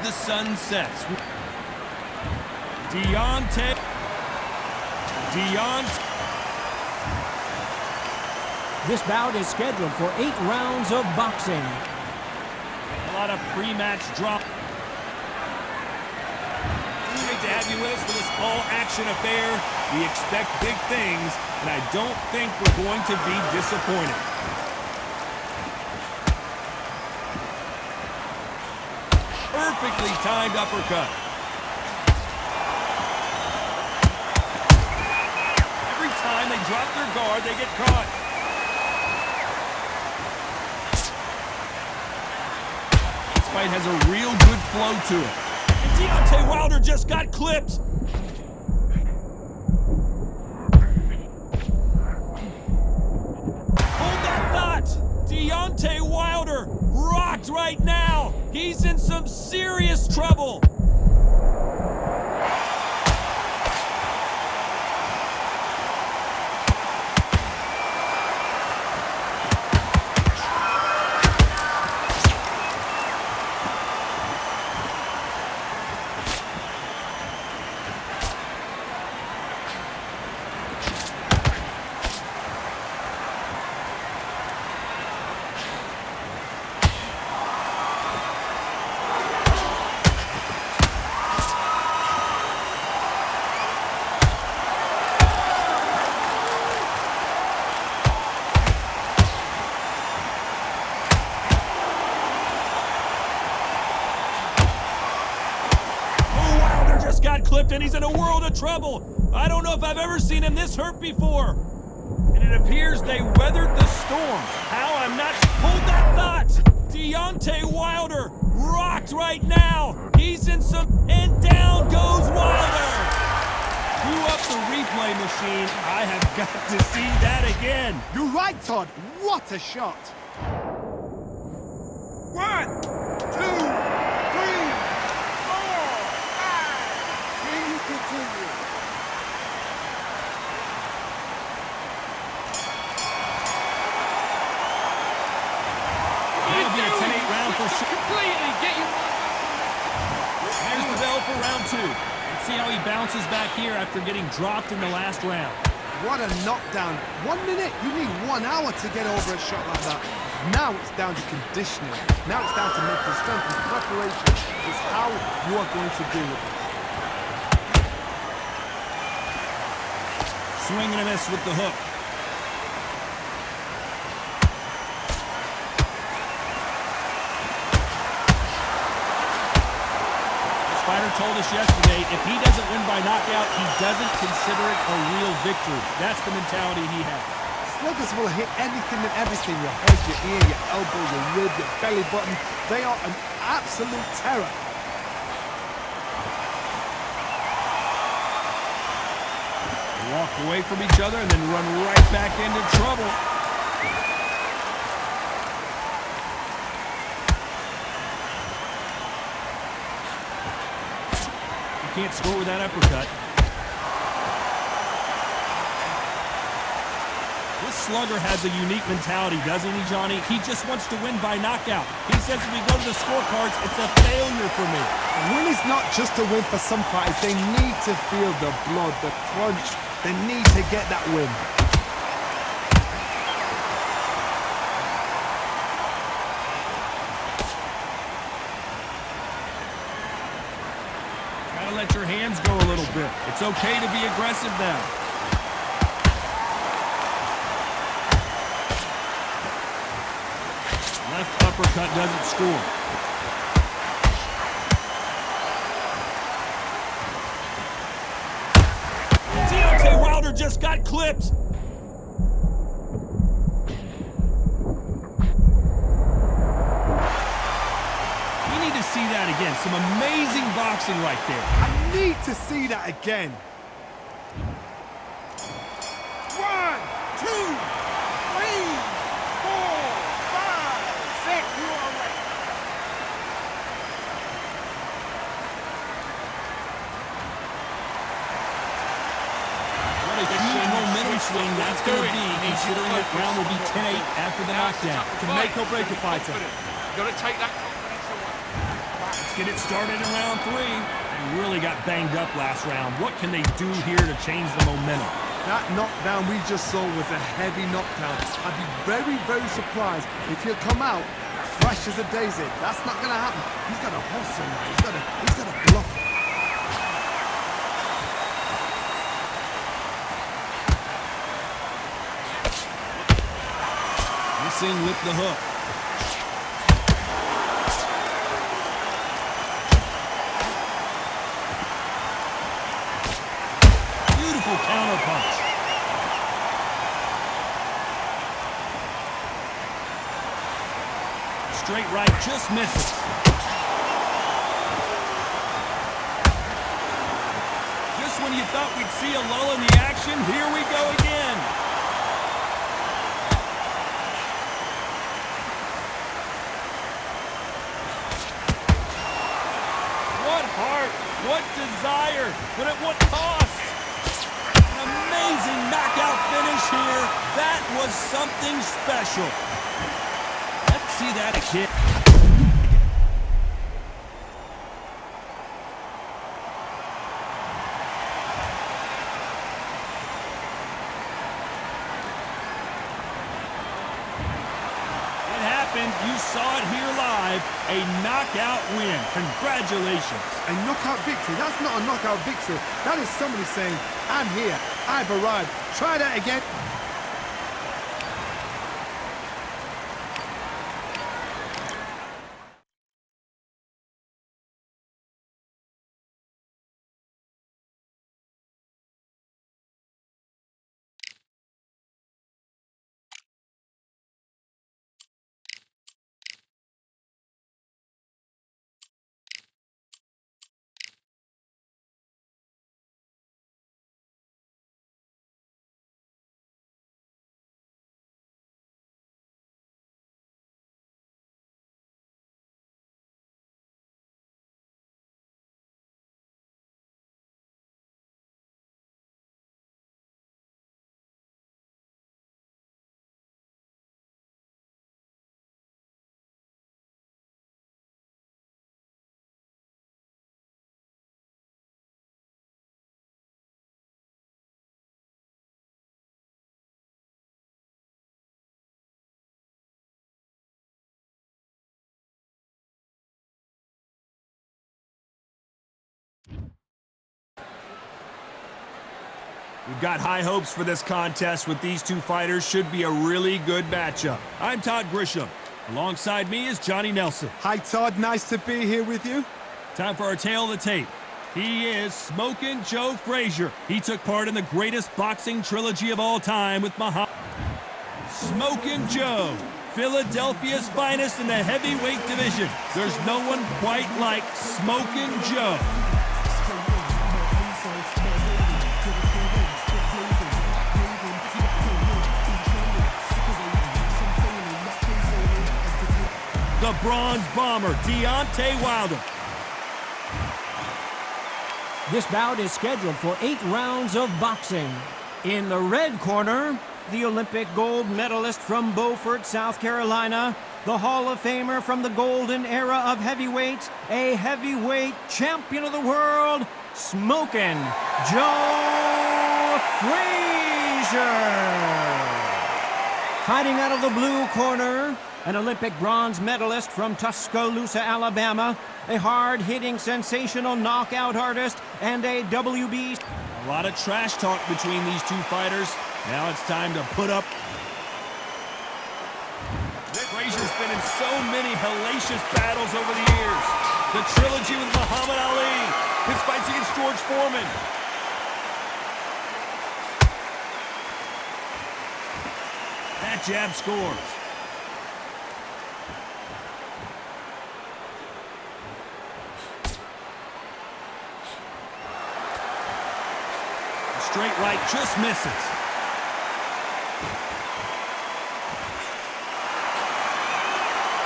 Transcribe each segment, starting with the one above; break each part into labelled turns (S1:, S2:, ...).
S1: the sun sets. Deontay.
S2: This bout is scheduled for 8 rounds of boxing.
S1: A lot of pre-match drop. Great to have you with us for this all-action affair. We expect big things, and I don't think we're going to be disappointed. Perfectly timed uppercut. Every time they drop their guard, they get caught. This fight has a real good flow to it. And Deontay Wilder just got clipped. Hold that thought. Deontay Wilder rocked right now. He's in some serious trouble. Got clipped and he's in a world of trouble. I don't know if I've ever seen him this hurt before. And it appears they weathered the storm. How? I'm not... Hold that thought. Deontay Wilder rocked right now. He's in some... And down goes Wilder. Blew up the replay machine. I have got to see that again.
S3: You're right, Todd. What a shot. 1, 2, 3, 4, 5. Continue.
S1: That'll be a 10-8 round for sure.
S4: Completely get you.
S1: There's the bell for round 2. Let's see how he bounces back here after getting dropped in the last round.
S3: What a knockdown. 1 minute. You need 1 hour to get over a shot like that. Now it's down to conditioning. Now it's down to mental strength and preparation. It's how you are going to deal with it.
S1: Swing and a miss with the hook. This fighter told us yesterday, if he doesn't win by knockout, he doesn't consider it a real victory. That's the mentality he has.
S3: Sluggers will hit anything and everything. Your head, your ear, your elbow, your rib, your belly button. They are an absolute terror.
S1: Walk away from each other and then run right back into trouble. You can't score with that uppercut. This slugger has a unique mentality, doesn't he, Johnny? He just wants to win by knockout. He says if we go to the scorecards, it's a failure for me.
S3: Win is not just a win for some fighters. They need to feel the blood, the crunch. They need to get that win.
S1: Gotta let your hands go a little bit. It's okay to be aggressive now. Left uppercut doesn't score. Deontay Wilder just got clipped. We need to see that again. Some amazing boxing right there.
S3: I need to see that again. 1, 2, 3, 4, 5, 6. You are ready.
S1: What a huge momentum swing that's going to be, considering that round will be 10-8 after the knockdown.
S3: To make or break a fighter.
S4: You've got to take that confidence away.
S1: get it started in round 3. They really got banged up last round. What can they do here to change the momentum?
S3: That knockdown we just saw was a heavy knockdown. I'd be very, very surprised if he'll come out fresh as a daisy. That's not going to happen. He's got to hustle now. He's got to bluff.
S1: Missing with the hook. Beautiful counter punch. Straight right just misses. Just when you thought we'd see a lull in the action, here we go again. What heart, what desire, but at what cost? An amazing knockout finish here. That was something special. Let's see that again. It happened. You saw it here live. A knockout win. Congratulations.
S3: A knockout victory? That's not a knockout victory. That is somebody saying, I'm here, I've arrived. Try that again.
S1: We've got high hopes for this contest with these two fighters. Should be a really good matchup. I'm Todd Grisham. Alongside me is Johnny Nelson.
S3: Hi, Todd. Nice to be here with you.
S1: Time for our tale of the tape. He is Smokin' Joe Frazier. He took part in the greatest boxing trilogy of all time with Muhammad. Smokin' Joe, Philadelphia's finest in the heavyweight division. There's no one quite like Smokin' Joe. The Bronze Bomber, Deontay Wilder.
S2: This bout is scheduled for 8 rounds of boxing. In the red corner, the Olympic gold medalist from Beaufort, South Carolina, the Hall of Famer from the golden era of heavyweights, a heavyweight champion of the world, Smokin' Joe Frazier. Fighting out of the blue corner, an Olympic bronze medalist from Tuscaloosa, Alabama, a hard-hitting, sensational knockout artist, and a WBC.
S1: A lot of trash talk between these two fighters. Now it's time to put up. Frazier's been in so many hellacious battles over the years. The trilogy with Muhammad Ali, his fights against George Foreman. That jab scores. Straight right just misses.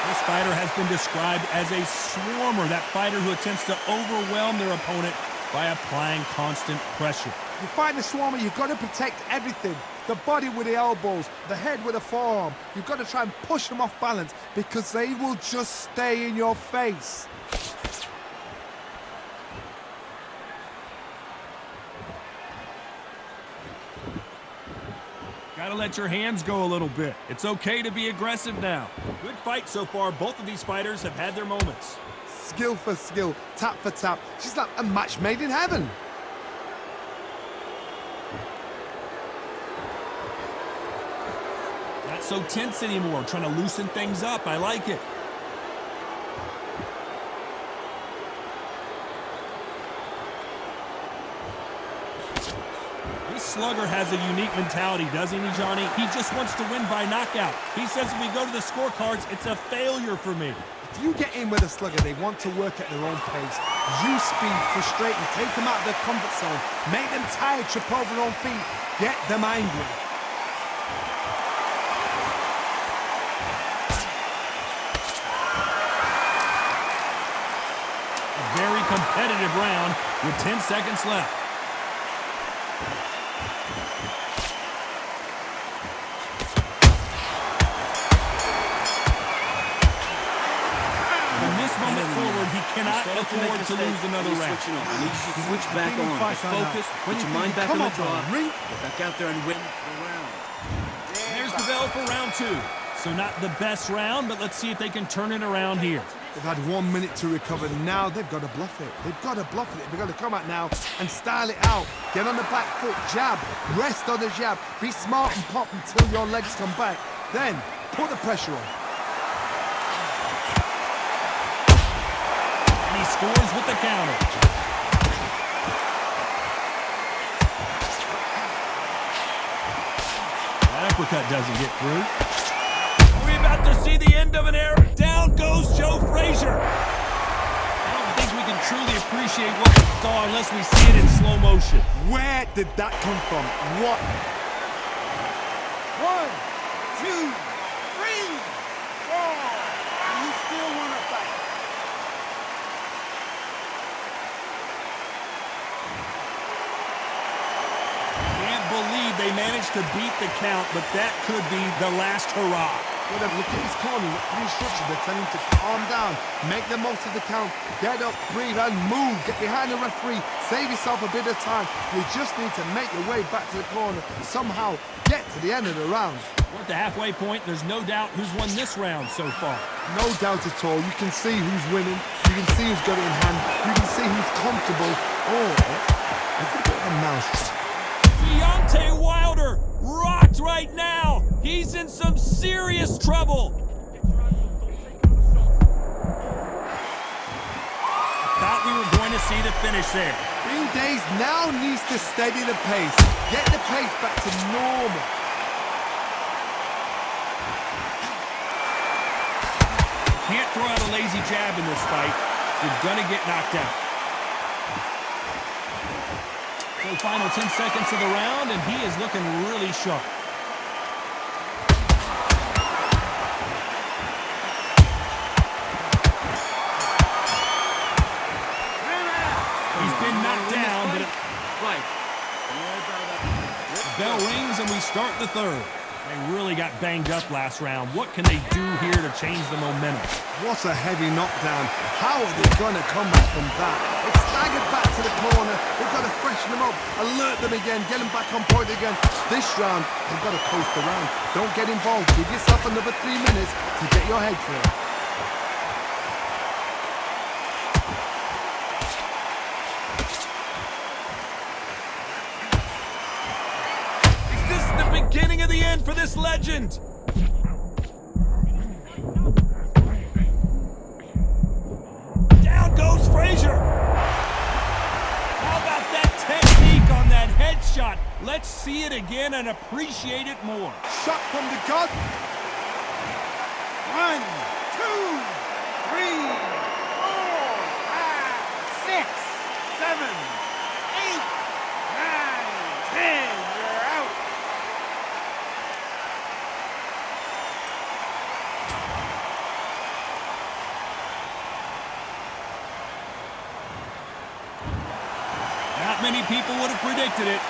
S1: This fighter has been described as a swarmer, that fighter who attempts to overwhelm their opponent by applying constant pressure.
S3: You fight the swarmer, you've got to protect everything. The body with the elbows, the head with the forearm. You've got to try and push them off balance because they will just stay in your face.
S1: Gotta let your hands go a little bit. It's okay to be aggressive now. Good fight so far. Both of these fighters have had their moments.
S3: Skill for skill, tap for tap. She's like a match made in heaven.
S1: Not so tense anymore. Trying to loosen things up. I like it. This slugger has a unique mentality, doesn't he, Johnny? He just wants to win by knockout. He says if we go to the scorecards, it's a failure for me.
S3: If you get in with a slugger, they want to work at their own pace. Use speed, frustrate them, take them out of their comfort zone, make them tired, trip over their own feet, get them angry.
S1: A very competitive round with 10 seconds left. He cannot afford to lose another round.
S4: Switch back on. Get focused. Put your mind back on the draw. Get back out there and win the round.
S1: There's the bell for round 2. So not the best round, but let's see if they can turn it around here.
S3: They've had 1 minute to recover. Now they've got to bluff it. They've got to bluff it. They've got to come out now and style it out. Get on the back foot, jab, rest on the jab. Be smart and pop until your legs come back. Then put the pressure on.
S1: He scores with the counter. That uppercut doesn't get through. Are we about to see the end of an era? Down goes Joe Frazier. I don't think we can truly appreciate what we saw unless we see it in slow motion.
S3: Where did that come from? What? 1, 2, 3, 4. And you still want to fight?
S1: Believe they managed to beat the count, but that could be the last hurrah.
S3: Well, look at his corner, look at the instructions. They're telling him to calm down, make the most of the count, get up, breathe, and move. Get behind the referee, save yourself a bit of time. You just need to make your way back to the corner, somehow get to the end of the round.
S1: We're at the halfway point. There's no doubt who's won this round so far.
S3: No doubt at all. You can see who's winning. You can see who's got it in hand. You can see who's comfortable. Oh, it's a bit of a mouse.
S1: Deontay Wilder rocked right now. He's in some serious trouble. Thought we were going to see the finish there.
S3: Green Days now needs to steady the pace. Get the pace back to normal.
S1: Can't throw out a lazy jab in this fight. You're gonna get knocked out. So final 10 seconds of the round, and he is looking really sharp. He's been knocked down, but the bell rings and we start the third. They really got banged up last round. What can they do here to change the momentum?
S3: What a heavy knockdown. How are they going to come back from that? It's staggered back to the corner. They've got to freshen them up, alert them again, get them back on point again. This round, they've got to coast around. Don't get involved. Give yourself another 3 minutes to get your head clear.
S1: Beginning of the end for this legend. Down goes Frazier. How about that technique on that headshot? Let's see it again and appreciate it more.
S3: Shot from the gun. 1, 2, 3, 4, 5, 6, 7, 8, 9, 10. You're out.
S1: Not many people would have predicted it.